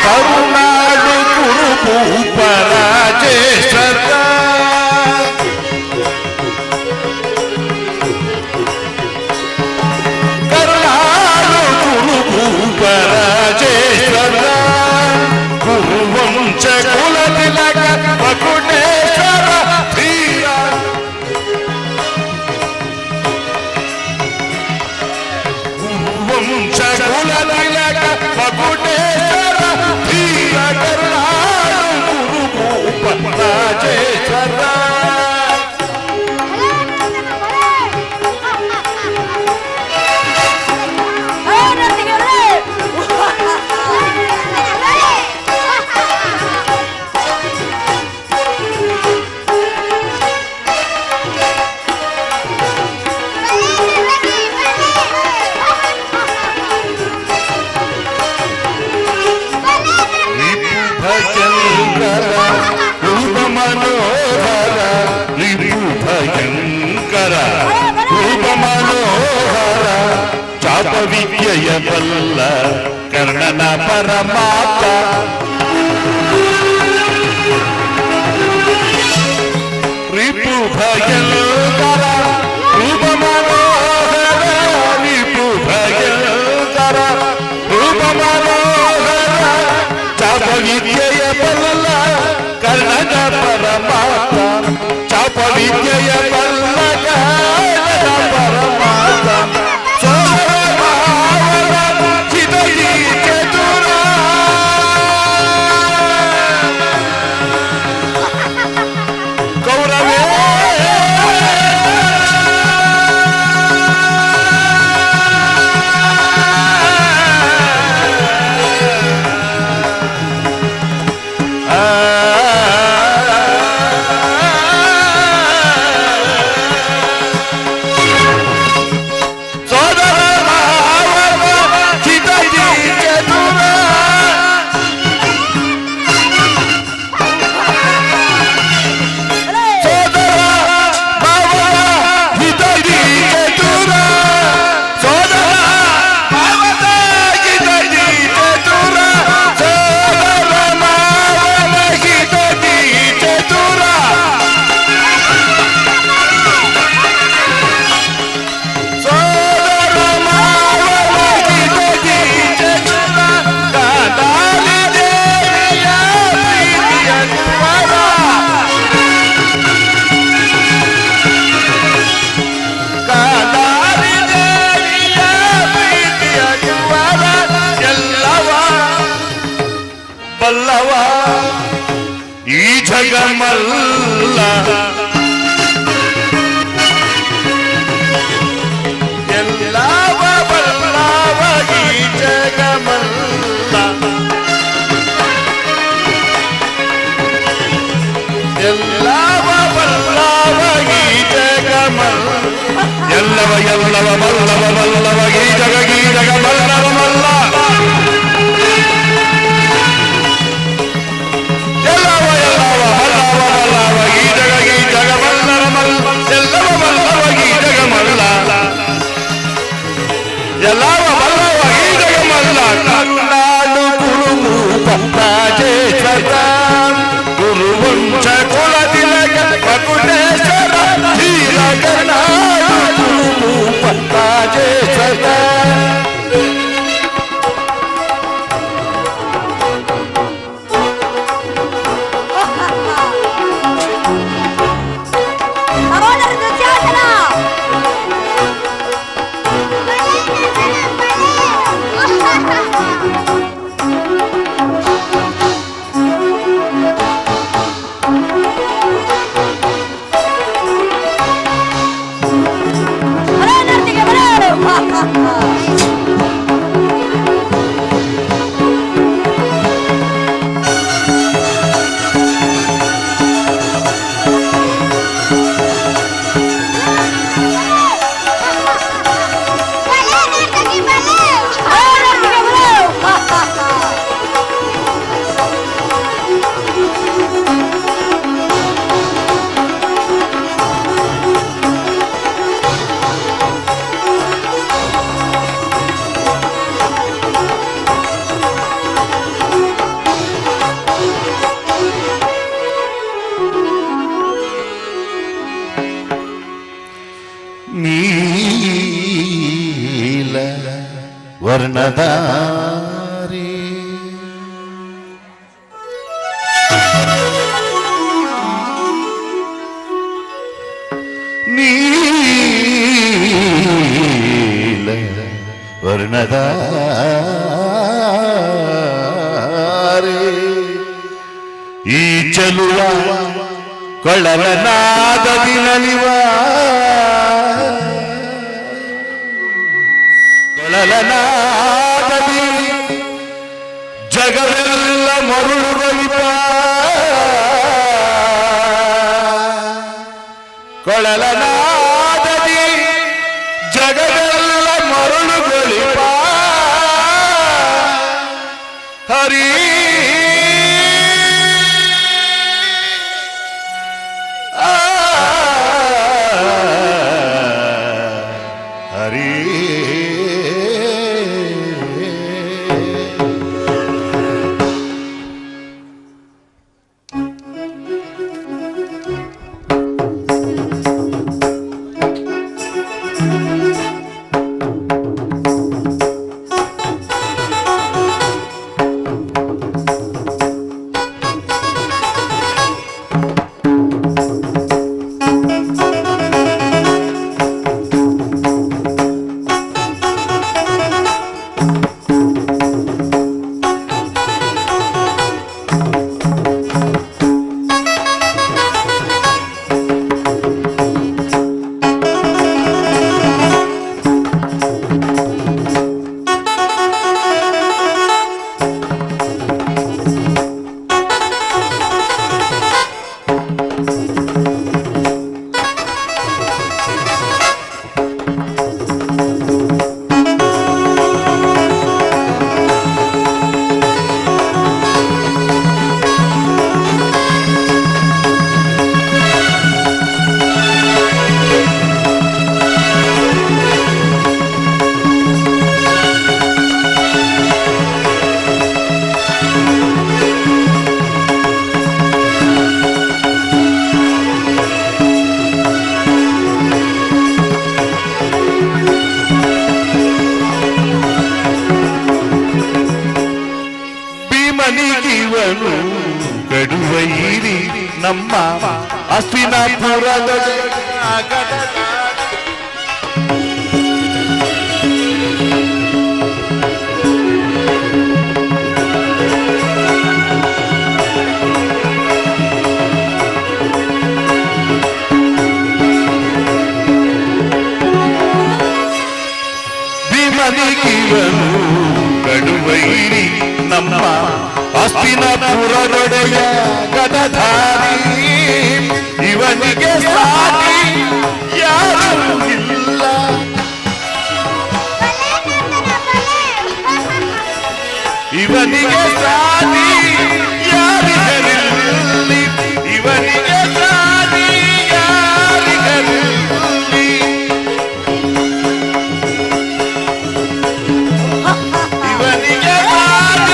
ಕರುನಾಡು ಕುರುಭೂಪರ ಜ್ಯೇಷ್ಠರ ಕರುನಾಡು ಕುರುಭೂಪರ ಜ್ಯೇಷ್ಠರ ಕುರುವಂಶ ಕುಲತಿಲಕ ವಕುಟೇಶ್ವರ ಧೀರ ಬಲ್ಲ ಕರ್ಣನ ಪರಮಾತ್ಮ ರಿಪು ಭಯಂಕರ ರೂಪ ಮನೋಹರ ರಿಪು ಭಯಂಕರ ರೂಪ ಮನೋಹರ ಚಾಪ ವಿದ್ಯೆಯ ಬಲ್ಲ ಕರ್ಣನ ಪರಮಾತ್ಮ ಚಾಪ ವಿದ್ಯೆಯ ಬಲ್ಲ ಕರ್ಣನ ಪರಮಾತ್ಮ ಜಗಮಲ್ಲ ಎಲ್ಲವ ಬಲ್ಲವ ಈ ಜಗಮಲ್ಲ ಎಲ್ಲವ ಬಲ್ಲವ ಈ ಜಗಮಲ್ಲ ಎಲ್ಲವ ಎಲ್ಲವ ಬಲ್ಲವ ಬಲ್ಲವ ಈ ಜಗ ಬಲ್ಲವ ಮಲ್ಲ ಎಲ್ಲವ ಬಲ್ಲವ ಈ ಜಗಮಲ್ಲ ಕನ್ನಾಡು ಗುರುಮೂಪ ರಾಜೇಶ್ವರ ಗುರುವಂಶ ಕುಲತಿಲಕ ಮಕುಟೇಶ್ವರ ಧೀರ ಕನ್ನಾಡು ಗುರುಮೂಪ ರಾಜೇಶ್ವರ ನೀಲ ವರ್ಣದಾರಿ ನೀಲ ವರ್ಣದಾರಿ ಈ ಚಲುವ ಕೊಳಲನಾದದಿ ನಲಿವ ಕೊಳಲನಾದದಿ ಜಗವೆಲ್ಲ ಮರುಳುಗಳಿಪ ಕೊಳಲನಾದದಿ ಜಗವೆಲ್ಲ ಮರುಳುಗಳಿಪ ಹರಿ ಹರಿ ನಮ್ಮ ಹಸ್ತಿನಾಪುರದ ಭೀಮನಿಗಿವನು ಕಡುವೈರಿ ನಮ್ಮ ಹಸ್ತಿನಾಪುರದೊಡೆಯ ಗದಧಾರಿ ಇವನಿಗೆ ಸಾಟಿ ಯಾರೂ ಇಲ್ಲ ಇವನಿಗೆ ಸಾಟಿ ಯಾರಿಗರಿಲ್ಲಿ ಇವನಿಗೆ ಸಾಟಿ ಯಾರಿಗರಿಲ್ಲಿ ಇವನಿಗೆ ಸಾಟಿ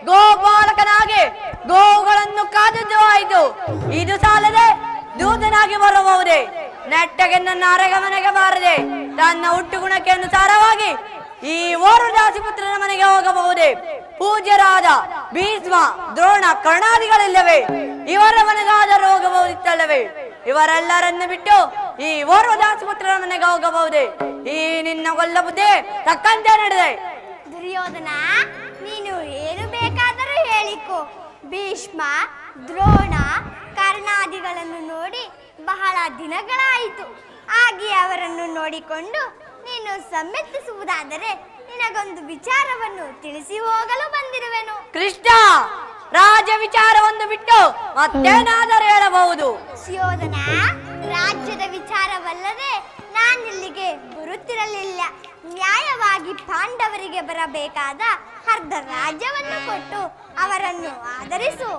ಗೋಪಾಲಕನಾಗಿ ಗೋವುಗಳನ್ನು ಕಾದದ್ದು ಆಯಿತು. ಇದು ಸಾಲದೆ ದೂತನಾಗಿ ಬರಬಹುದೇ? ನೆಟ್ಟಗೆ ನನ್ನ ಅರಗಮನೆಗೆ ಬಾರದೆ ತನ್ನ ಹುಟ್ಟುಗುಣಕ್ಕೆ ಅನುಸಾರವಾಗಿ ಈ ಓರ್ವ ದಾಸಿಪುತ್ರನ ಮನೆಗೆ ಹೋಗಬಹುದೇ? ಪೂಜ್ಯರಾದ ಭೀಷ್ಮ, ದ್ರೋಣ, ಕರ್ಣಾದಿಗಳಿಲ್ಲವೇ? ಇವರ ಮನೆಗಾದರೂ ಹೋಗಬಹುದಿತ್ತಲ್ಲವೇ? ಇವರೆಲ್ಲರನ್ನು ಬಿಟ್ಟು ಈ ಓರ್ವ ದಾಸಿಪುತ್ರನ ಮನೆಗೆ ಹೋಗಬಹುದೇ? ಈ ನಿನ್ನ ಕೊಲ್ಲ ಬುದ್ಧಿ ತಕ್ಕಂತೆ ನಡೆದೆ. ದುರ್ಯೋಧನ, ನೀನು ಏನು ಬೇಕಾದರೂ ಹೇಳಿಕೊ. ಭೀಷ್ಮ, ದ್ರೋಣ, ಕರ್ಣಾದಿಗಳನ್ನು ನೋಡಿ ಬಹಳ ದಿನಗಳಾಯಿತು. ಹಾಗೆ ಅವರನ್ನು ನೋಡಿಕೊಂಡು ನೀನು ಸಮ್ಮೆತ್ತಿಸುವುದಾದರೆ ನಿನಗೊಂದು ವಿಚಾರವನ್ನು ತಿಳಿಸಿ ಹೋಗಲು ಬಂದಿರುವೆನು. ಕೃಷ್ಣ, ರಾಜ ವಿಚಾರವನ್ನು ಬಿಟ್ಟು ಮತ್ತೇನಾದರೂ ಹೇಳಬಹುದು? ಸುಯೋಧನ, ರಾಜ್ಯದ ವಿಚಾರವಲ್ಲದೆ ನಾನಿಲ್ಲಿಗೆ ಬರುತ್ತಿರಲಿಲ್ಲ. ನ್ಯಾಯವಾಗಿ ಪಾಂಡವರಿಗೆ ಬರಬೇಕಾದ ಅರ್ಧ ರಾಜ್ಯವನ್ನು ಕೊಟ್ಟು ಅವರನ್ನು ಆದರಿಸು.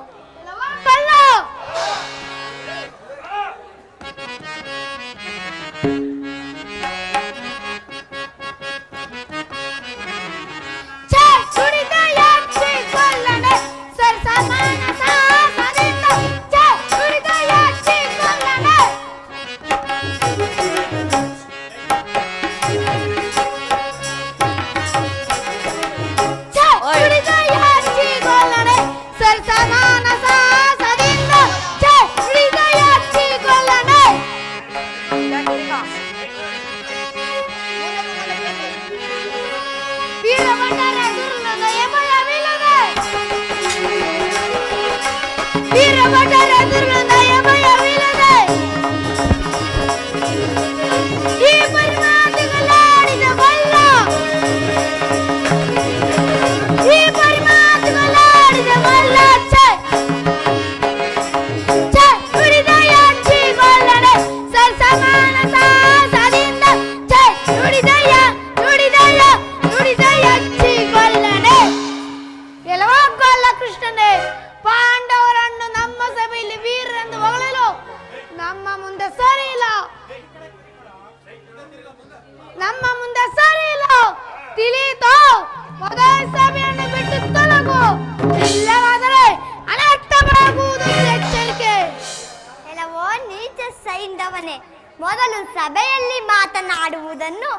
ಮೊದಲು ಸಭೆಯಲ್ಲಿ ಮಾತನಾಡುವುದನ್ನು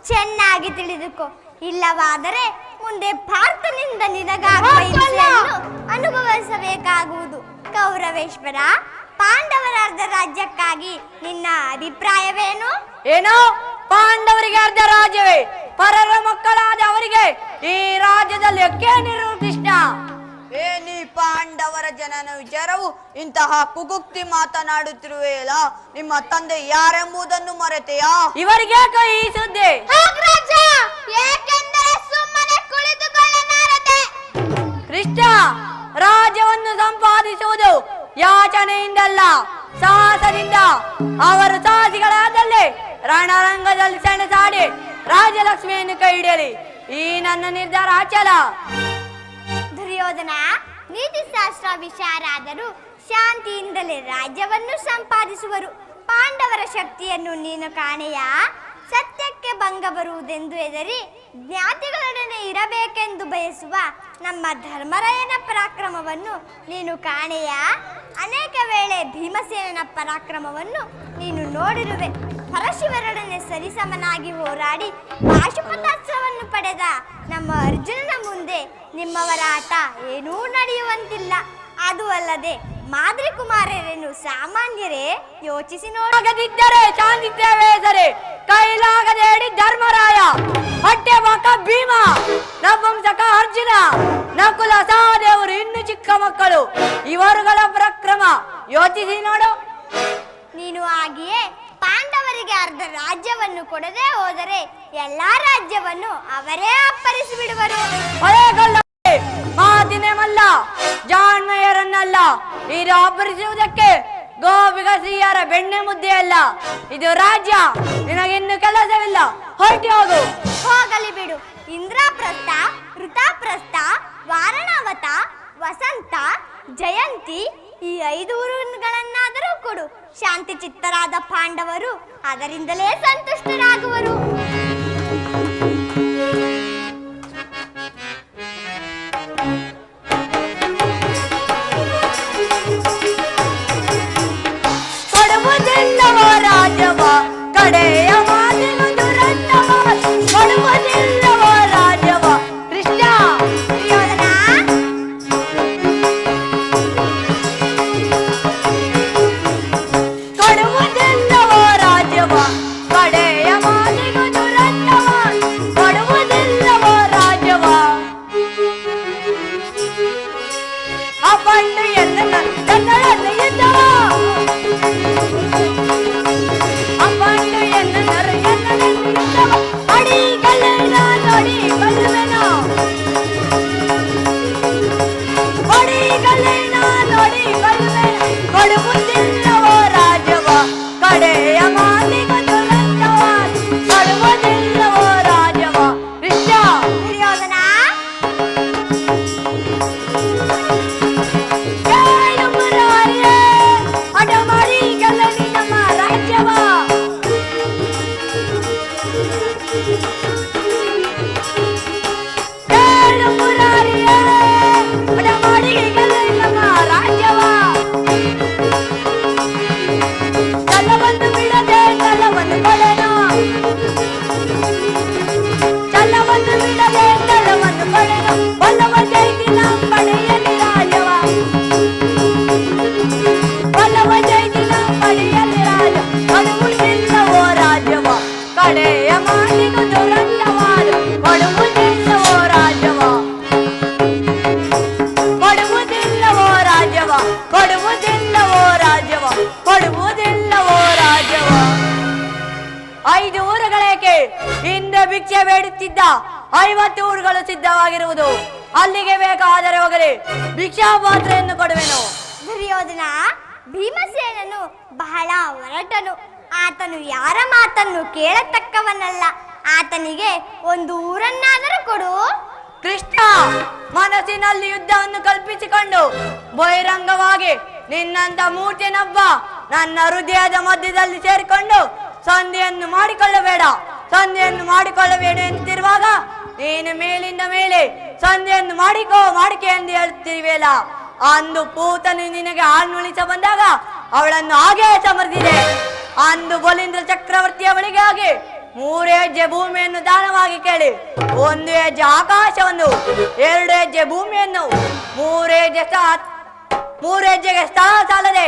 ಚೆನ್ನಾಗಿ ತಿಳಿದುಕೋ. ಇಲ್ಲವಾದರೆ ಮುಂದೆ ಪಾರ್ಥನಿಂದ ನಿನಗಾಗುವ ಹಿಂಸೆಯನ್ನು ಅನುಭವಿಸಬೇಕಾಗುವುದು. ಕೌರವೇಶ್ವರ, ಪಾಂಡವರ ಅರ್ಧ ರಾಜ್ಯಕ್ಕಾಗಿ ನಿನ್ನ ಅಭಿಪ್ರಾಯವೇನು? ಏನೋ ಪಾಂಡವರಿಗೆ ಅರ್ಧ ರಾಜ್ಯವೇ? ಪರರ ಮಕ್ಕಳಾದ ಅವರಿಗೆ ಈ ರಾಜ್ಯದಲ್ಲಿ ಅಕ್ಕೇನಿರು ಕೃಷ್ಣ? ಏನಿ ಪಾಂಡವರ ಜನನ ವಿಚಾರವು ಇಂತಹ ಕುಗುಕ್ತಿ ಮಾತನಾಡುತ್ತಿರುವೆಯಲ್ಲ, ನಿಮ್ಮ ತಂದೆ ಯಾರೆಂಬುದನ್ನು ಮರೆತೆಯಾ? ಇವರಿಗೆ ಈ ಸುದ್ದಿ ಏಕೆಂದರೆ ಯಾಚನೆಯಿಂದಲ್ಲ ಸಾಹಸದಿಂದ. ಅವರು ಸಾಹಸಿಗಳಾದಲ್ಲಿ ರಣರಂಗದಲ್ಲಿ ಸೆಣಸಾಡಿ ರಾಜಲಕ್ಷ್ಮಿಯನ್ನು ಕೈ ಹಿಡಿಯಲಿ. ಈ ನನ್ನ ನಿರ್ಧಾರ ಅಚಲ. ದುರ್ಯೋಧನ ನೀತಿಶಾಸ್ತ್ರ ವಿಚಾರಾದರೂ ಶಾಂತಿಯಿಂದಲೇ ರಾಜ್ಯವನ್ನು ಸಂಪಾದಿಸುವರು. ಪಾಂಡವರ ಶಕ್ತಿಯನ್ನು ನೀನು ಕಾಣೆಯ. ಸತ್ಯಕ್ಕೆ ಭಂಗ ಬರುವುದೆಂದು ಹೆದರಿ ಜ್ಞಾತಿಗಳೊಡನೆ ಇರಬೇಕೆಂದು ಬಯಸುವ ನಮ್ಮ ಧರ್ಮರಾಯನ ಪರಾಕ್ರಮವನ್ನು ನೀನು ಕಾಣೆಯ. ಅನೇಕ ವೇಳೆ ಭೀಮಸೇನನ ಪರಾಕ್ರಮವನ್ನು ನೀನು ನೋಡಿರುವೆ. ಪರಶಿವರೊಡನೆ ಸರಿಸಮನಾಗಿ ಹೋರಾಡಿ ಪಾಶುಪತಾಸ್ತ್ರವನ್ನು ಪಡೆದ ನಮ್ಮ ಅರ್ಜುನನ ಮುಂದೆ ನಿಮ್ಮವರ ಆಟ ಏನೂ ನಡೆಯುವಂತಿಲ್ಲ. ಅದು ಅಲ್ಲದೆ ಮಾದ್ರಿ ಕುಮಾರರೇನು ಸಾಮಾನ್ಯರೇ? ಯೋಚಿಸಿ ನೋಡದಿದ್ದರೆ ಚಾಂದಿದ್ದೇವೆ ಸರಿ. ಕೈಲಾಗದೆ ಹೇಳಿ ಧರ್ಮರಾಯ, ಹೊಟ್ಟೆ ಮಕ ಭೀಮ, ನಪುಂಸಕ ಅರ್ಜುನ, ನಕುಲ ಸಹದೇವರು ಇನ್ನು ಚಿಕ್ಕ ಮಕ್ಕಳು. ಇವರುಗಳ ಪರಾಕ್ರಮ ಯೋಚಿಸಿ ನೋಡು. ನೀನು ಹಾಗೆಯೇ ಪಾಂಡವರಿಗೆ ಅರ್ಧ ರಾಜ್ಯವನ್ನು ಕೊಡದೆ ಹೋದರೆ ಎಲ್ಲಾ ರಾಜ್ಯವನ್ನು ಅವರೇ ಅಪ್ಪರಿಸಿ ಬಿಡುವರು. ಮಾತಿನೇ ಮಲ್ಲ, ಜಾಣ್ಮೆಯರನ್ನಲ್ಲ. ಇದು ಅಪರಿಸುವುದಕ್ಕೆ ಗೋವಿಗಸಿಯರ ಬೆಣ್ಣೆ ಮುದ್ದೆ ಅಲ್ಲ. ಇದು ರಾಜ್ಯ. ನಿನಗಿನ್ನು ಕೆಲಸವಿಲ್ಲ, ಹೊರಟಿ ಹೋಗು. ಹೋಗಲಿ ಬಿಡು. ಇಂದ್ರಪ್ರಸ್ಥ, ಋತಾಪ್ರಸ್ಥ, ವಾರಣಾವತ, ವಸಂತ, ಜಯಂತಿ ಈ 5 ಊರುಗಳನ್ನಾದರೂ ಕೊಡು. ಶಾಂತಿ ಚಿತ್ತರಾದ ಪಾಂಡವರು ಅದರಿಂದಲೇ ಸಂತುಷ್ಟರಾಗುವರು. ಕೊಡುವುದಿಲ್ಲವ ರಾಜವ ಕಡೆಯ ಮಾತಿಗೊಂದು ರನ್ನವ, ಕೊಡುವುದಿಲ್ಲವ ರಾಜವ ಕೃಷ್ಣ. ಕೊಡುವುದಿಲ್ಲವ ರಾಜವ ಕಡೆಯ ಮಾತಿಗೊಂದು ರನ್ನವ, ಕೊಡುವುದಿಲ್ಲವ ರಾಜವ. ಅಪ್ಪಂಡು ಎಲ್ಲ ಕನ್ನಡನ್ನು ಇದ್ದವ, ಅಪ್ಪಂಡು ಎಲ್ಲ ಇದ್ದವ. ಅಡಿಗಲ್ಲಿನ ನೋಡಿ ಬಲ್ಲುವೆನು, ಅಡಿಗಲ್ಲಿನ ನೋಡಿ ಬಲ್ಲುವೆನು. ಕೊಡುವುದಿಲ್ಲವ ರಾಜವ ಕಡೆಯ ಮಾತಿಗೊಂದು ರನ್ನವ, ಕೊಡುವುದಿಲ್ಲವ ರಾಜವ ಕೃಷ್ಣ. ದುರ್ಯೋಧನ ಕೇಳು ಮುರಾರಿಯೇ, ಹಠ ಮಾಡಿ ಗೆಲ್ಲಲಿ ನಮ್ಮ ರಾಜ್ಯವ. ಕೇಳು ಮುರಾರಿಯೇ, ಹಠ ಮಾಡಿ ಗೆಲ್ಲಲಿ ನಮ್ಮ ರಾಜ್ಯವ. ಛಲವನ್ನು ಬಿಡದೆ ಛಲವನ್ನು ಕೊಡೆನು, ಛಲವನ್ನು ಬಿಡದೆ ಛಲವನ್ನು ಕೊಡೆನು. ಒಲವ ಜೈತಿನ ಪಡೆಯಲಿ ರಾಜವ, ಒಲವ ಜೈತಿನ ಪಡೆಯಲಿ ರಾಜ. ಕೊಡುವುದಿಲ್ಲವೋ ರಾಜವ ಕಡೆಯ ಮಾತಿಗೊಂದು ರನ್ನವಾದ, ಕೊಡುವುದಿಲ್ಲವೋ ರಾಜವ, ಕೊಡುವುದಿಲ್ಲವೋ ರಾಜವ, ಕೊಡುವುದಿಲ್ಲವೋ ರಾಜವ, ಕೊಡುವುದಿಲ್ಲವೋ ರಾಜವ. 5 ಊರುಗಳೇಕೆ? ಹಿಂದೆ ಭಿಕ್ಷೆ ಬೇಡುತ್ತಿದ್ದ 50 ಊರುಗಳು ಸಿದ್ಧವಾಗಿರುವುದು. ಅಲ್ಲಿಗೆ ಬೇಕಾದರೆ ಹೋಗಲಿ, ಭಿಕ್ಷಾ ಪಾತ್ರೆಯನ್ನು ಕೊಡುವೆನು. ದುರ್ಯೋಧನ ಭೀಮಸೇನನು ಬಹಳ ಒರಟನು. ಆತನು ಯಾರ ಮಾತನ್ನು ಕೇಳತಕ್ಕವನಲ್ಲ. ಆತನಿಗೆ ಒಂದು ಊರನ್ನಾದರೂ ಕೊಡು. ಕೃಷ್ಣ, ಮನಸ್ಸಿನಲ್ಲಿ ಯುದ್ಧವನ್ನು ಕಲ್ಪಿಸಿಕೊಂಡು ಬಹಿರಂಗವಾಗಿ ನಿನ್ನಂತ ಮೂರ್ತಿನೊಬ್ಬ ನನ್ನ ಹೃದಯದ ಮಧ್ಯದಲ್ಲಿ ಸೇರಿಕೊಂಡು ಸಂಧಿಯನ್ನು ಮಾಡಿಕೊಳ್ಳಬೇಡ, ಸಂಧಿಯನ್ನು ಮಾಡಿಕೊಳ್ಳಬೇಡ ಎಂತಿರುವಾಗ ನೀನು ಮೇಲಿಂದ ಮೇಲೆ ಸಂಧಿಯನ್ನು ಮಾಡಿಕೆ ಎಂದು ಹೇಳುತ್ತಿರುವೆಲ್ಲ. ಅಂದು ಪೂತನು ನಿನಗೆ ಆಳ್ನುಳಿಸ ಬಂದಾಗ ಅವಳನ್ನು ಹಾಗೆ ಸಮರ್ದಿದೆ. ಅಂದು ಬಲಿಂದ್ರ ಚಕ್ರವರ್ತಿಯ ಬಳಿಗೆ ಆಗಿ 3 ಹೆಜ್ಜೆ ಭೂಮಿಯನ್ನು ದಾನವಾಗಿ ಕೇಳಿ, 1 ಹೆಜ್ಜೆ ಆಕಾಶವನ್ನು, 2 ಹೆಜ್ಜೆ ಭೂಮಿಯನ್ನು, 3 ಹೆಜ್ಜೆಗೆ ಸ್ಥಳ ಸಾಲದೆ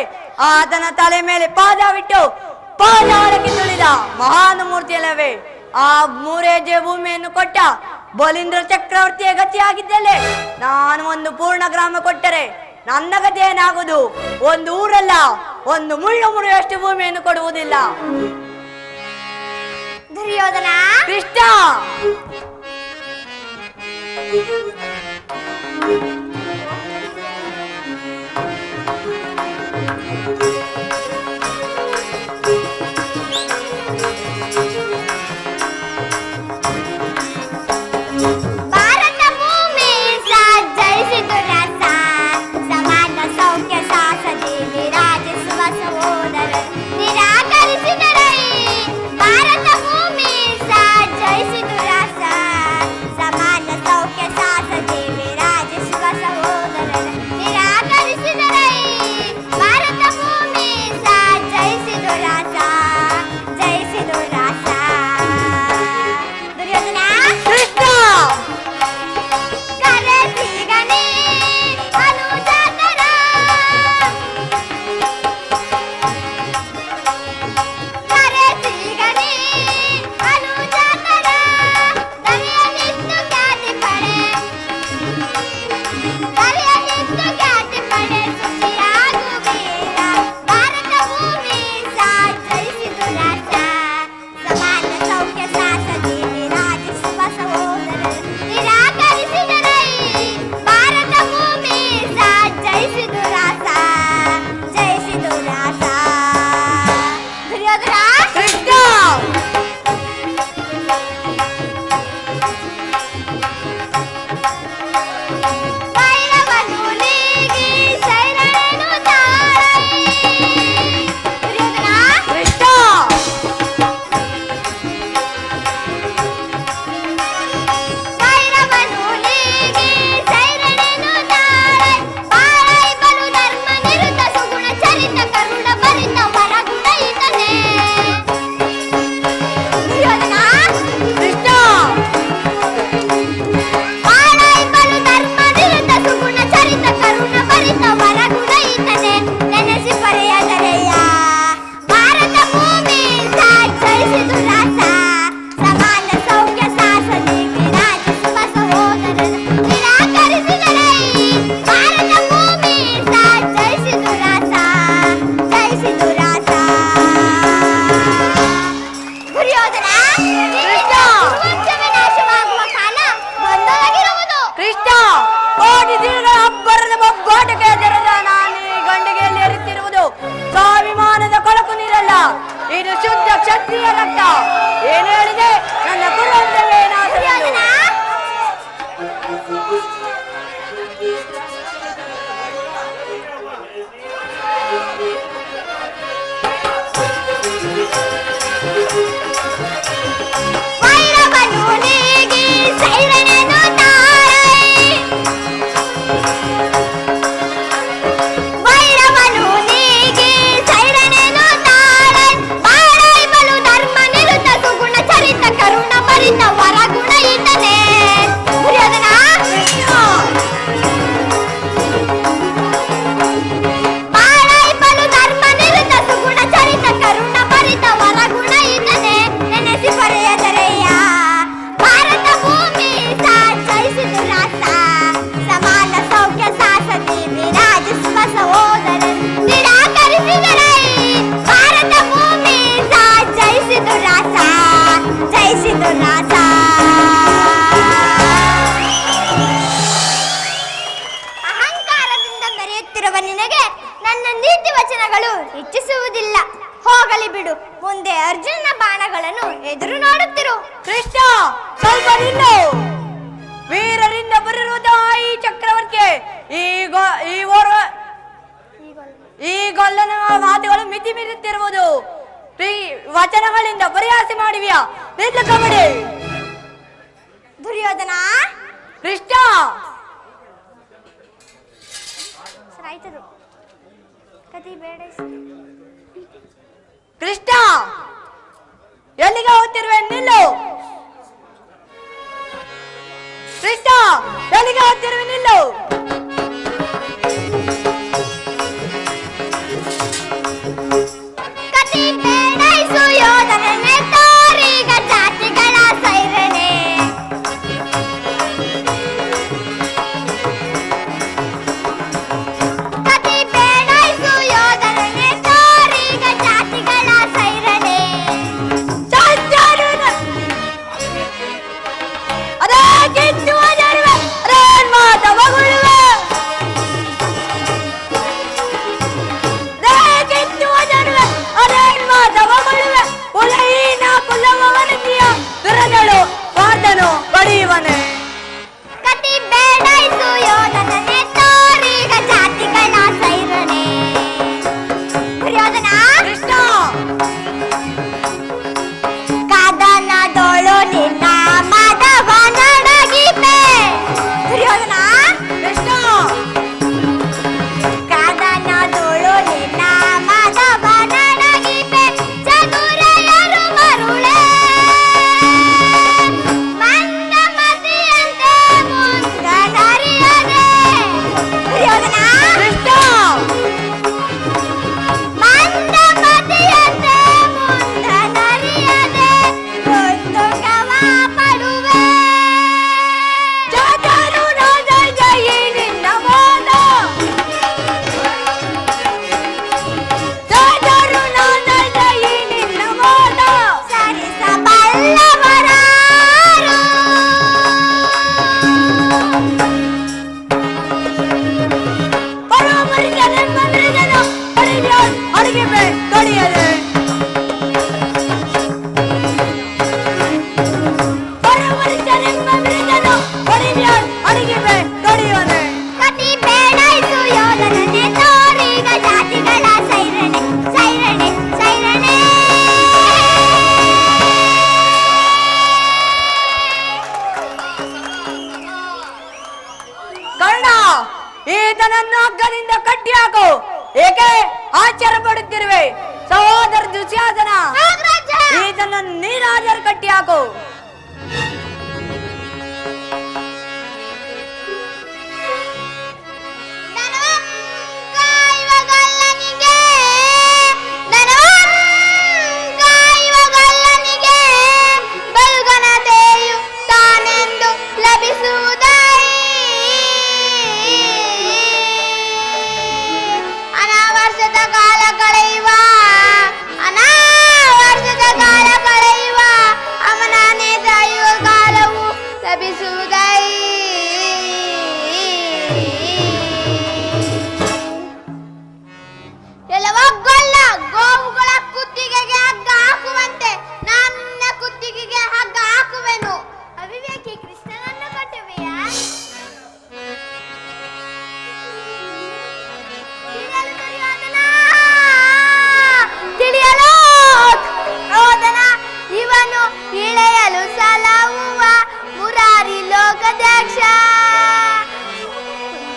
ಆತನ ತಲೆ ಮೇಲೆ ಪಾದವಿಟ್ಟು ಪಾದಾಳಕ್ಕೆ ತುಳಿದ ಮಹಾನುಮೂರ್ತಿಯಲ್ಲವೇ. ಆ 3 ಹೆಜ್ಜೆ ಭೂಮಿಯನ್ನು ಕೊಟ್ಟ ಬಲಿಂದ್ರ ಚಕ್ರವರ್ತಿಯ ಗತಿಯಾಗಿದ್ದಲ್ಲೇ ನಾನು ಒಂದು ಪೂರ್ಣ ಗ್ರಾಮ ಕೊಟ್ಟರೆ ನನ್ನ ಗತಿ ಏನಾಗುವುದು? ಒಂದು ಊರಲ್ಲ, ಒಂದು ಮುಳ್ಳು ಮುರಿಯಷ್ಟು ಭೂಮಿಯನ್ನು ಕೊಡುವುದಿಲ್ಲ. ದುರ್ಯೋಧನ ಕೃಷ್ಣ, ಕ್ಷತ್ರಿಯ ರಕ್ತ. ಏನು ಹೇಳಿದೆ? ನನ್ನ ಗುರು ಅಂದ್ರೆ ಏನಾದರೂ ಇಚ್ಛಿಸುವುದಿಲ್ಲ. ಹೋಗಲಿ ಬಿಡು, ಮುಂದೆ ಅರ್ಜುನನ ಬಾಣಗಳನ್ನು ಎದುರು ನೋಡುತ್ತಿರು. ಕೃಷ್ಣ, ಸ್ವಲ್ಪ ನಿಲ್ಲು. ವೀರರಿಂದ ಬರಿರುವುದ ಈ ಚಕ್ರವರ್ತಿಗೆ ಈ ಗೊಲ್ಲನ ಮಾತುಗಳು ಮಿತಿ ಮೀರುತ್ತಿರುವುದು. ವಚನಗಳಿಂದ ಪರಿಹಾಸ ಮಾಡಿವ್ಯಾ? ನಿಲ್ಲು ಕಬಡ್ಡಿ. ದುರ್ಯೋಧನ, ಕೃಷ್ಣ, ಕೃಷ್ಣ, ಎಲ್ಲಿಗೆ ಹೋಗ್ತಿರುವೆ? ನಿಲ್ಲು. ಕೃಷ್ಣ, ಎಲ್ಲಿಗೆ ಹೋಗ್ತಿರುವೆ? ನಿಲ್ಲು. ಕತಿ ಬೇಡೈಸು ಯೋಧನನೆ ತಾರೀಗ ಜಾತಿಗಳ ಸೈರಣೆ. ಕತಿ ಬೇಡೈಸು ಯೋಧನನೆ ತಾರೀಗ ಜಾತಿಗಳ ಸೈರಣೆ. ಅದೇ ಕಿಚ್ಚುವ ಜರುವೆ, ಅದೇ ಮಾತವಗುಳುವೆ, ಅದೇ ಕಿಚ್ಚುವ ಜರುವೆ, ಅದೇ ಮಾತವಗುಳುವೆ. ಕುಲಹೀನ ಕುಲವವನಿಯ ದುರಗಳು ವಾದನು ಬಡಿಯುವನೆ. ಕತಿ ಬೇಡೈಸು ಯೋಧನನೆ ತಾರೀಗ ಜಾತಿಗಳ ಸೈರಣೆ. ದುರ್ಯೋಧನ, ಕೃಷ್ಣ, ಕಾದನದೊಳು ನಿನ್ನ ಮದವನಡಗಿಪೆ. ದುರ್ಯೋಧನ, ಕೃಷ್ಣ, ಕಾದನದೊಳು ನಿನ್ನ ಮದವನಡಗಿಪೆ. ಚದುರೆಯರು ಮರುಳೆ ಮಂದಮತಿಯಂತೆ ಮುಂದರಿಯದೆ. ದುರ್ಯೋಧನ, ಕೃಷ್ಣ, ಮಂದಮತಿಯಂತೆ ಮುಂದರಿಯದೆ ದುಂದುಕವ ಪಡುವೆ. ಚದರು ಜಯಿ ನಿನ್ನ ಮೋದ, ಚದರು ಜಯಿ ನಿನ್ನ ಮೋದ. ಸರಿಸಬಲ್ಲವರಾರು ಪರಮರಿಗನೆಂಬ ಮೃಗನು ಅಡಿಗೆ ತೊಡೆಯದೆ. ಪರಮರಿಗನೆಂಬ ಮೃಗನು ಅಡಿಗೆ ತೊಡೆಯುವನೆ. ಕತಿ ಬೇಡೈಸು ಯೋಧನನೆ ತಾರೀಗ ಜಾತಿಗಳ ಸೈರಣೆ. ಸೈರಣೆ, ಸೈರಣೆ. ಕರ್ಣ, ಈತನನ್ನು ಹಗ್ಗದಿಂದ ಕಟ್ಟಿ ಹಾಕು. ಏಕೆ ಆಚಾರ ಪಡುತ್ತಿರುವೆ? ಸಹೋದರ ದುಶ್ಯಾಸನ, ಈತನನ್ನು ನೀರಾಜರು ಕಟ್ಟಿ ಹಾಕು. ಕಾಯುವಗಲ್ಲನಿಗೆ ಕಾಯುವಗಲ್ಲನಿಗೆ ಬಲುಘನತೆಯು ತಾನೆಂದು ಲಭಿಸುವುದೈ. ಅನಾವರ್ಷದ ಕಾಲ ಕಳೆಯುವ ಅನಾವರ್ಷದ ಕಾಲ ಕಳೆಯುವ ಅವನನೇ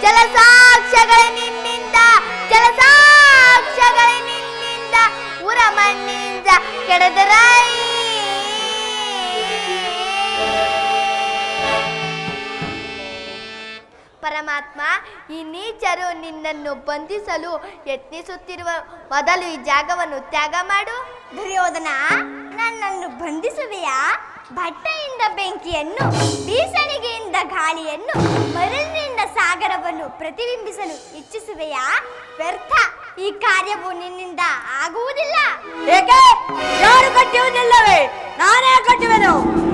ಜಲಸಾಕ್ಷ್ಯಗಳೇ ನಿನ್ನಿಂದ ಜಲಸಾಕ್ಷ್ಯಗಳೇ ನಿನ್ನಿಂದ ಉರ ಮಣ್ಣಿಂದ ಕೆಡದರೈ ಪರಮಾತ್ಮ, ಈ ನೀಚರು ನಿನ್ನನ್ನು ಬಂಧಿಸಲು ಯತ್ನಿಸುತ್ತಿರುವ ಮೊದಲು ಈ ಜಾಗವನ್ನು ತ್ಯಾಗ ಮಾಡು. ದುರ್ಯೋಧನ, ನನ್ನನ್ನು ಬಂಧಿಸುವೆಯಾ? ಬಟ್ಟೆಯಿಂದ ಬೆಂಕಿಯನ್ನು, ಬೀಸಣಿಗೆಯಿಂದ ಗಾಳಿಯನ್ನು, ಮರಳಿನಿಂದ ಸಾಗರವನ್ನು ಪ್ರತಿಬಿಂಬಿಸಲು ಇಚ್ಛಿಸುವೆಯಾ? ವ್ಯರ್ಥ, ಈ ಕಾರ್ಯವು ನಿನ್ನಿಂದ ಆಗುವುದಿಲ್ಲ. ಏಕೆ? ಯಾರು ಕಟ್ಟುವುದಿಲ್ಲವೇ? ನಾನೇ ಕಟ್ಟುವೆನು.